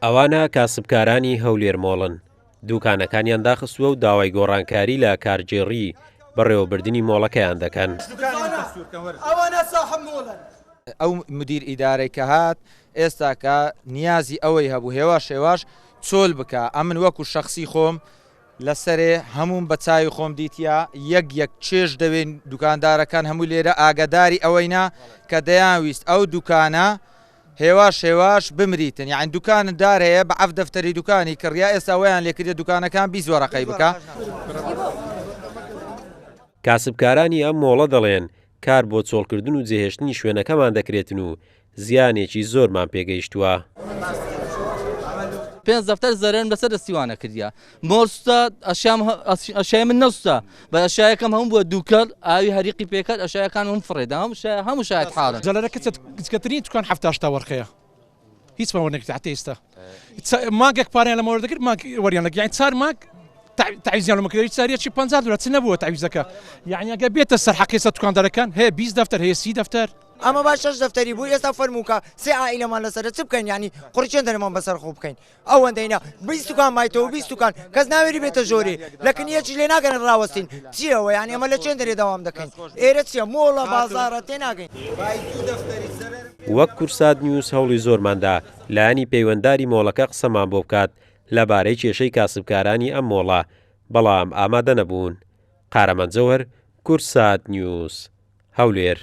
ئەوانە کاسبکارانی هەولێر مۆڵن. دوکانەکانیان داخستووە و داوای گۆڕانکاری لە کارجێڕی بەڕێوەبردننی مۆڵەکەیان دەکەن. ئەو مدیر ئیدارەی کە هات ئێستا کە نیازی ئەوەی هەبوو هێوا شێواش چۆل بکە. ئەمن وەکو شخصی خۆم لەسەرێ هەموم بە چاوی خۆم دیتیا یەک چێژ دەوێن دوکاندارەکان هەموو لێرە ئاگاداری ئەوەینا کە دەیانویست ئەو دوکانە هێوا شێواش بمریتن. یعنی دوکاندار هەیە بە 7 دەفتەری دوکانی کڕیا ئێستا ویان لێکردێ دوکانەکان 20 وەرەقەی بکە. کاسبکارانی ئەم مۆڵە دەڵێن کار بۆ چۆڵکردن و جێهێشتنی شوێنەکەمان دەکرێتن و زیانێکی زۆرمان پێگەیشتووە. 5 دەفتەر زەرێن بەسەر دەستیوانە کردیا. مۆڵستا ئەشای من نەستا بە ئەشایەکەم هەموو بووە دووکەڵ ئاوی هەریقی پێکات ئەشایەکان هەم فڕێدا هەموو شایەت حاڵن. جەلەرەکە کەترین توکان 70 تا وەرقەیە. هیچ ماوەڕێک حتى ئێستا. ماگێک پارەیان لە ماوەڕ دەکرد ماگ وەریان لەگە یعنی 4 ماگ تعویزیان لە مەکرێت ساریەکی 50 دلار چ نەبووە تعویزەکە. یعنی ئەگە بێتە سەر حەقیسە توکاندارەکان هەیە 20 دەفتەر هەیە 30 دەفتەر. ئەمە باش 6 دەفتەری بوو ئێستا فەرمووکە 3 ئائیلەمان لەسەر چ بکەین ینی قڕچێن دەرمان بەسەر خۆ بکەین ئەوەندەینا 20 توکان مایتەوە 20 توکان کەس ناوێری بێتە ژۆرێ لەکنیەکی لێ ناگەن ڕاوەستین چیەوە یانی ئەمە لە چێن دەرێ داوام دەکەین ئێرە چیە مۆڵە بازارە تێناگەین. وەک کورسات نیوز هەوڵی زۆرماندا لایەنی پەیوەندداری مۆڵەکە قسەمان بۆ بکات لەبارەی کێشەی کاسبکارانی ئەم مۆڵە بەڵام ئامادە نەبوون. قارەمەند جەوهەر، کورسات نیوز هەولێر.